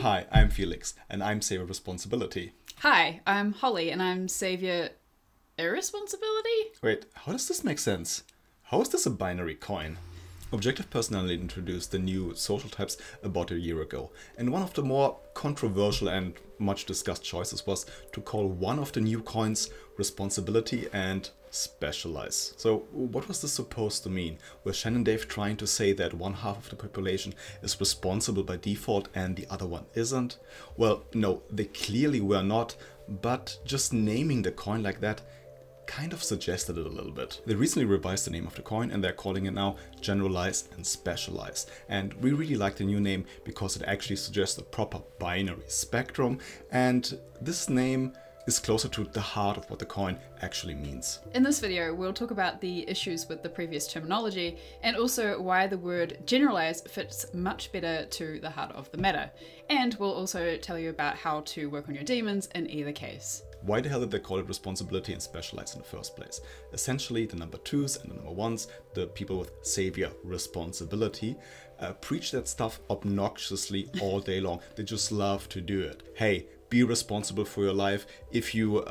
Hi, I'm Felix, and I'm Savior Responsibility. Hi, I'm Holly, and I'm Savior Irresponsibility? Wait, how does this make sense? How is this a binary coin? Objective Personality introduced the new social types about a year ago, and one of the more controversial and much discussed choices was to call one of the new coins Responsibility and Specialize. So what was this supposed to mean? Were Shannon and Dave trying to say that one half of the population is responsible by default and the other one isn't? Well, no, they clearly were not, but just naming the coin like that kind of suggested it a little bit. They recently revised the name of the coin and they're calling it now Generalize and Specialize. And we really like the new name because it actually suggests a proper binary spectrum, and this name is closer to the heart of what the coin actually means. In this video, we'll talk about the issues with the previous terminology and also why the word generalize fits much better to the heart of the matter. And we'll also tell you about how to work on your demons in either case. Why the hell did they call it Responsibility and Specialize in the first place? Essentially, the number 2s and the number 1s, the people with Savior Responsibility, preach that stuff obnoxiously all day long. They just love to do it. Hey, be responsible for your life. If you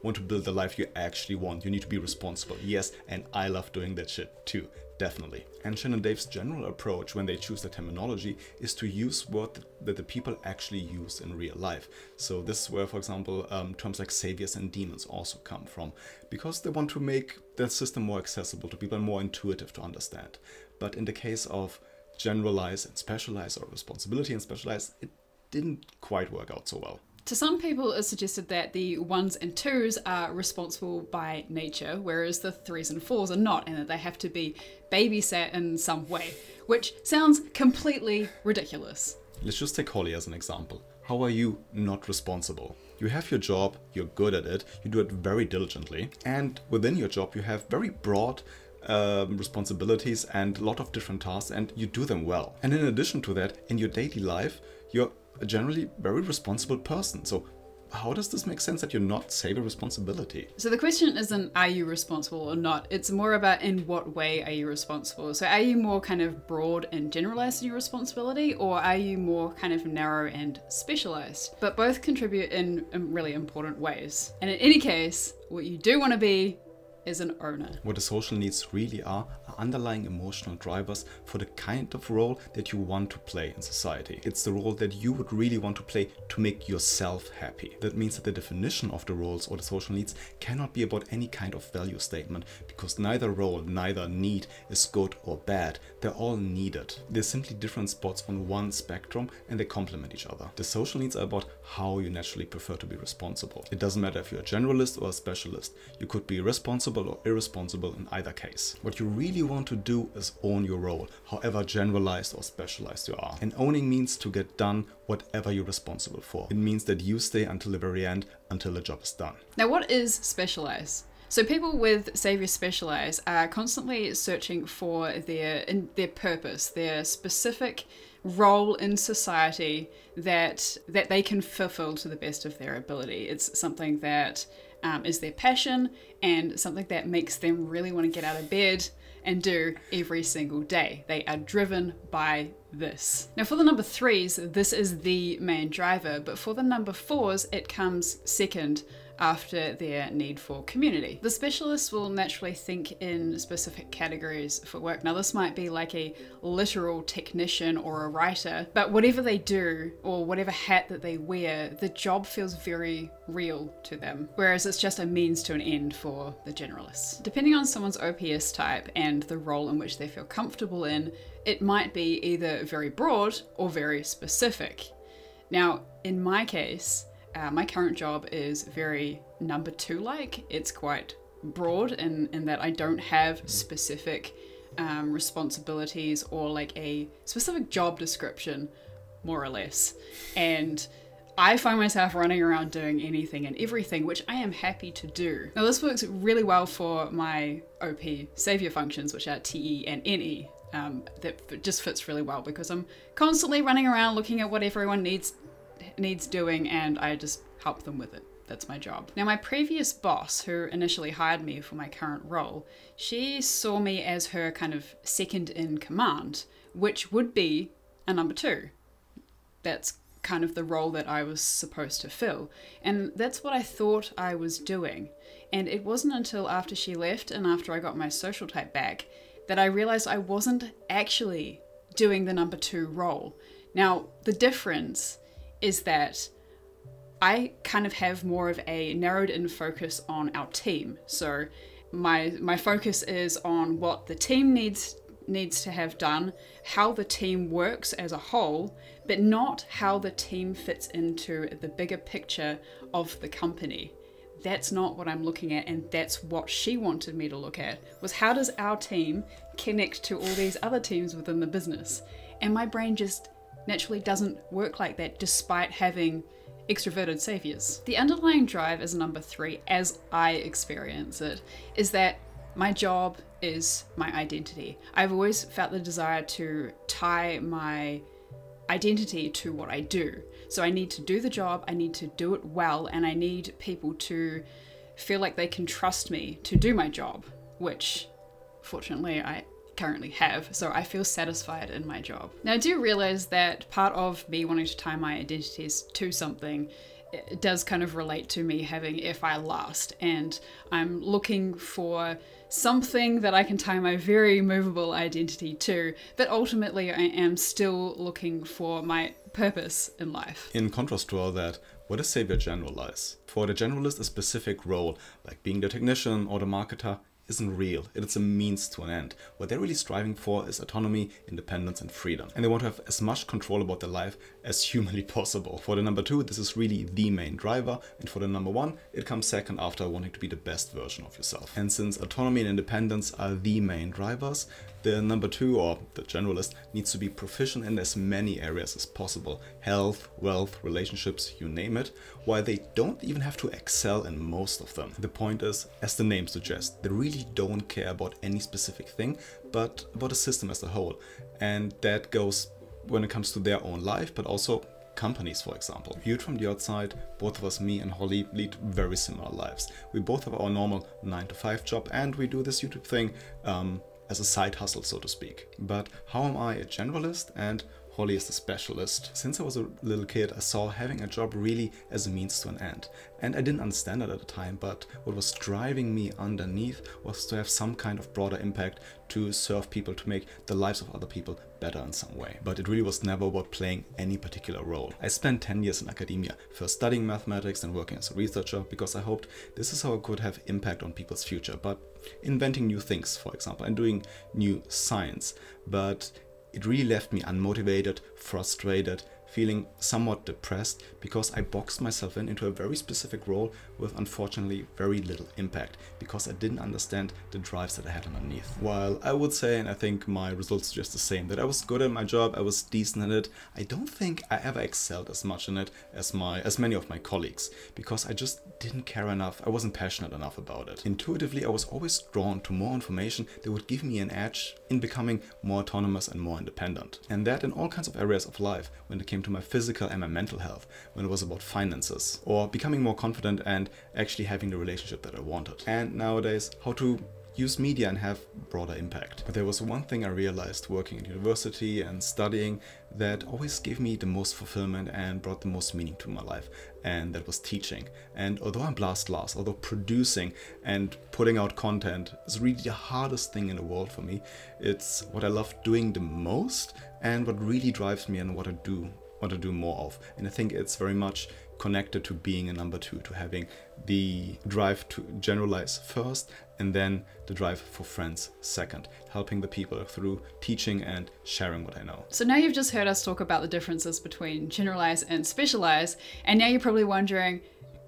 want to build the life you actually want, you need to be responsible. Yes, and I love doing that shit too. Definitely. And Shannon and Dave's general approach when they choose the terminology is to use words that the people actually use in real life. So this is where, for example, terms like saviors and demons also come from, because they want to make the system more accessible to people and more intuitive to understand. But in the case of generalize and specialize, or responsibility and specialize, it didn't quite work out so well. To some people, it's suggested that the 1s and 2s are responsible by nature, whereas the 3s and 4s are not, and that they have to be babysat in some way, which sounds completely ridiculous. Let's just take Holly as an example. How are you not responsible? You have your job, you're good at it, you do it very diligently, and within your job you have very broad responsibilities and a lot of different tasks, and you do them well. And in addition to that, in your daily life, you're a generally very responsible person. So how does this make sense that you're not Savior Responsibility? So the question isn't are you responsible or not, it's more about in what way are you responsible. So are you more kind of broad and generalized in your responsibility, or are you more kind of narrow and specialized? But both contribute in really important ways. And in any case, what you do want to be is an owner. What the social needs really are underlying emotional drivers for the kind of role that you want to play in society. It's the role that you would really want to play to make yourself happy. That means that the definition of the roles or the social needs cannot be about any kind of value statement, because neither role, neither need is good or bad. They're all needed. They're simply different spots on one spectrum and they complement each other. The social needs are about how you naturally prefer to be responsible. It doesn't matter if you're a generalist or a specialist. You could be responsible or irresponsible in either case. What you really want to do is own your role, however generalized or specialized you are. And owning means to get done whatever you're responsible for. It means that you stay until the very end, until the job is done. Now, what is Specialize? So people with Savior Specialize are constantly searching for their purpose, their specific role in society that they can fulfill to the best of their ability. It's something that is their passion and something that makes them really want to get out of bed and do every single day. They are driven by this. Now for the number 3s, this is the main driver, but for the number 4s, it comes second after their need for community. The specialists will naturally think in specific categories for work. Now this might be like a literal technician or a writer, but whatever they do or whatever hat that they wear, the job feels very real to them, whereas it's just a means to an end for the generalists. Depending on someone's OPS type and the role in which they feel comfortable in, it might be either very broad or very specific. Now, in my case, my current job is very number 2-like. It's quite broad in that I don't have specific responsibilities or like a specific job description, more or less. And I find myself running around doing anything and everything, which I am happy to do. Now this works really well for my OP savior functions, which are TE and NE. That just fits really well because I'm constantly running around looking at what everyone needs doing, and I just help them with it. That's my job. Now my previous boss, who initially hired me for my current role, she saw me as her kind of second in command, which would be a number 2. That's kind of the role that I was supposed to fill. And that's what I thought I was doing. And it wasn't until after she left and after I got my social type back that I realized I wasn't actually doing the number 2 role. Now, the difference is that I kind of have more of a narrowed in focus on our team. So my focus is on what the team needs to have done, how the team works as a whole, but not how the team fits into the bigger picture of the company. That's not what I'm looking at, and that's what she wanted me to look at, was how does our team connect to all these other teams within the business? And my brain just naturally doesn't work like that, despite having extroverted saviors. The underlying drive is number 3, as I experience it, is that my job is my identity. I've always felt the desire to tie my identity to what I do. So I need to do the job, I need to do it well, and I need people to feel like they can trust me to do my job, which fortunately I currently have, so I feel satisfied in my job. Now, I do realize that part of me wanting to tie my identities to something, it does kind of relate to me having if I last, and I'm looking for something that I can tie my very movable identity to, but ultimately I am still looking for my purpose in life. In contrast to all that, what does Savior generalize? For the generalist, a specific role, like being the technician or the marketer, isn't real. It's a means to an end. What they're really striving for is autonomy, independence, and freedom. And they want to have as much control about their life as humanly possible. For the number 2, this is really the main driver. And for the number 1, it comes second after wanting to be the best version of yourself. And since autonomy and independence are the main drivers, the number 2, or the generalist, needs to be proficient in as many areas as possible. Health, wealth, relationships, you name it, while they don't even have to excel in most of them. The point is, as the name suggests, they really don't care about any specific thing, but about the system as a whole. And that goes when it comes to their own life, but also companies, for example. Viewed from the outside, both of us, me and Holly, lead very similar lives. We both have our normal 9-to-5 job, and we do this YouTube thing as a side hustle, so to speak. But how am I a generalist and Holly is the specialist? Since I was a little kid, I saw having a job really as a means to an end. And I didn't understand it at the time, but what was driving me underneath was to have some kind of broader impact, to serve people, to make the lives of other people better in some way. But it really was never about playing any particular role. I spent 10 years in academia, first studying mathematics and working as a researcher, because I hoped this is how I could have impact on people's future. But inventing new things, for example, and doing new science. But it really left me unmotivated, frustrated, feeling somewhat depressed, because I boxed myself into a very specific role with unfortunately very little impact, because I didn't understand the drives that I had underneath. While I would say, and I think my results suggest the same, that I was good at my job, I was decent at it, I don't think I ever excelled as much in it as many of my colleagues, because I just didn't care enough, I wasn't passionate enough about it. Intuitively, I was always drawn to more information that would give me an edge in becoming more autonomous and more independent. And that in all kinds of areas of life, when it came to my physical and my mental health, when it was about finances, or becoming more confident and actually having the relationship that I wanted. And nowadays, how to use media and have broader impact. But there was one thing I realized working at university and studying that always gave me the most fulfillment and brought the most meaning to my life, and that was teaching. And although I'm blast last, although producing and putting out content is really the hardest thing in the world for me, it's what I love doing the most and what really drives me and what I want to do more of. And I think it's very much connected to being a number 2, to having the drive to generalize first and then the drive for friends second, helping the people through teaching and sharing what I know. So now you've just heard us talk about the differences between generalize and specialize, and now you're probably wondering,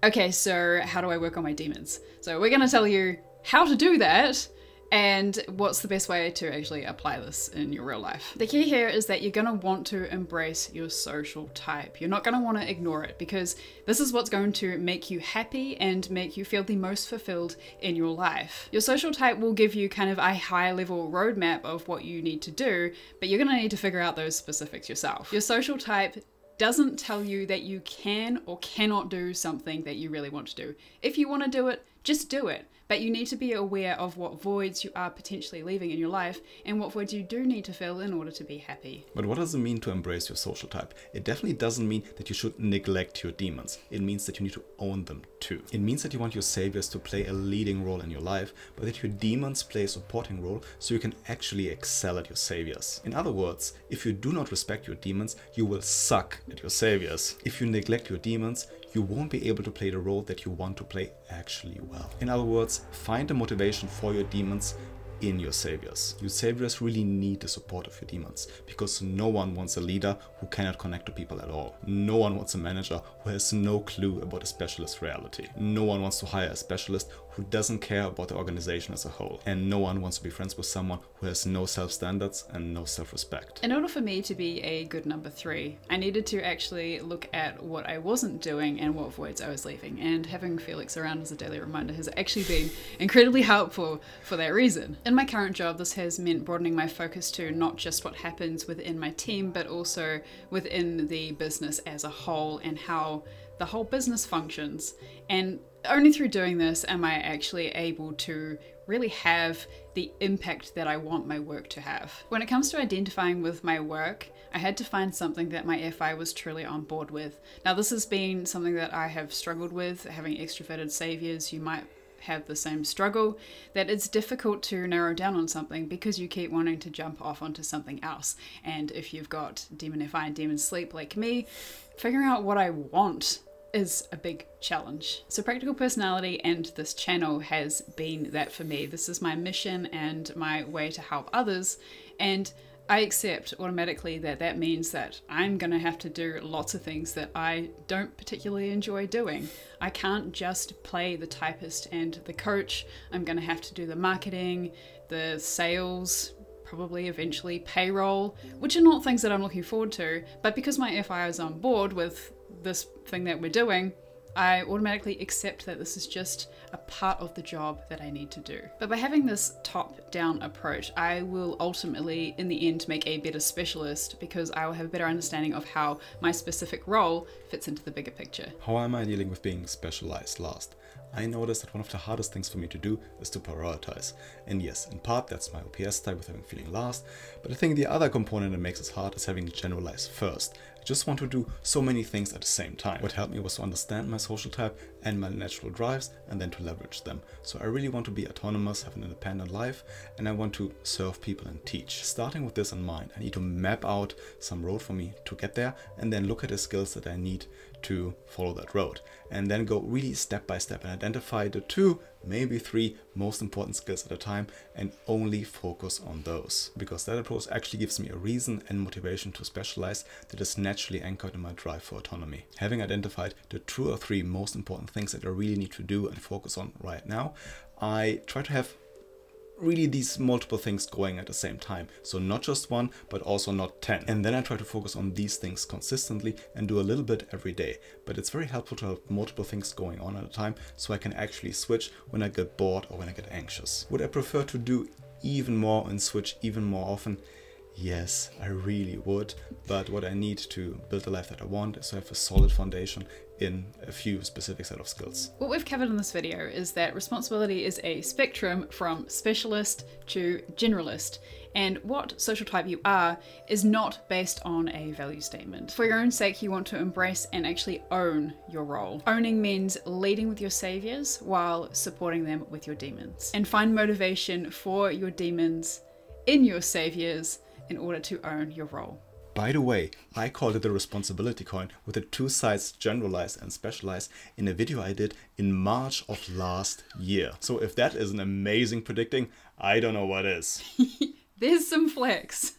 okay, so how do I work on my demons? So we're going to tell you how to do that, and what's the best way to actually apply this in your real life. The key here is that you're going to want to embrace your social type. You're not going to want to ignore it, because this is what's going to make you happy and make you feel the most fulfilled in your life. Your social type will give you kind of a high level roadmap of what you need to do, but you're going to need to figure out those specifics yourself. Your social type doesn't tell you that you can or cannot do something that you really want to do. If you want to do it, just do it. But you need to be aware of what voids you are potentially leaving in your life and what voids you do need to fill in order to be happy. But what does it mean to embrace your social type? It definitely doesn't mean that you should neglect your demons. It means that you need to own them too. It means that you want your saviors to play a leading role in your life, but that your demons play a supporting role so you can actually excel at your saviors. In other words, if you do not respect your demons, you will suck at your saviors. If you neglect your demons, you won't be able to play the role that you want to play actually well. In other words, find the motivation for your demons in your saviors. Your saviors really need the support of your demons, because no one wants a leader who cannot connect to people at all. No one wants a manager who has no clue about a specialist reality. No one wants to hire a specialist who doesn't care about the organization as a whole. And no one wants to be friends with someone who has no self-standards and no self-respect. In order for me to be a good number 3, I needed to actually look at what I wasn't doing and what voids I was leaving. And having Felix around as a daily reminder has actually been incredibly helpful for that reason. In my current job, this has meant broadening my focus to not just what happens within my team, but also within the business as a whole and how the whole business functions. And only through doing this am I actually able to really have the impact that I want my work to have. When it comes to identifying with my work, I had to find something that my FI was truly on board with. Now, this has been something that I have struggled with. Having extroverted saviors, you might have the same struggle, that it's difficult to narrow down on something because you keep wanting to jump off onto something else. And if you've got demon FI and demon sleep like me, figuring out what I want is a big challenge. So practical personality and this channel has been that for me. This is my mission and my way to help others, and I accept automatically that that means that I'm going to have to do lots of things that I don't particularly enjoy doing. I can't just play the typist and the coach. I'm going to have to do the marketing, the sales, probably eventually payroll, which are not things that I'm looking forward to. But because my FI is on board with this thing that we're doing, I automatically accept that this is just a part of the job that I need to do. But by having this top-down approach, I will ultimately, in the end, make a better specialist because I will have a better understanding of how my specific role fits into the bigger picture. How am I dealing with being specialized last? I noticed that one of the hardest things for me to do is to prioritize. And yes, in part that's my OPS type with having feeling last, but I think the other component that makes it hard is having Generalize first. I just want to do so many things at the same time. What helped me was to understand my social type and my natural drives and then to leverage them. So I really want to be autonomous, have an independent life, and I want to serve people and teach. Starting with this in mind, I need to map out some road for me to get there and then look at the skills that I need to follow that road, and then go really step by step and identify the 2, maybe 3 most important skills at a time and only focus on those, because that approach actually gives me a reason and motivation to specialize that is naturally anchored in my drive for autonomy. Having identified the 2 or 3 most important things that I really need to do and focus on right now, I try to have really these multiple things going at the same time. So not just 1, but also not 10. And then I try to focus on these things consistently and do a little bit every day. But it's very helpful to have multiple things going on at a time so I can actually switch when I get bored or when I get anxious. Would I prefer to do even more and switch even more often? Yes, I really would. But what I need to build the life that I want is to have a solid foundation in a few specific set of skills. What we've covered in this video is that responsibility is a spectrum from specialist to generalist, and what social type you are is not based on a value statement. For your own sake, you want to embrace and actually own your role. Owning means leading with your saviors while supporting them with your demons, and find motivation for your demons in your saviors in order to own your role. By the way, I called it the responsibility coin with the 2 sides, Generalize and Specialize, in a video I did in March of last year. So if that isn't amazing predicting, I don't know what is. There's some flex.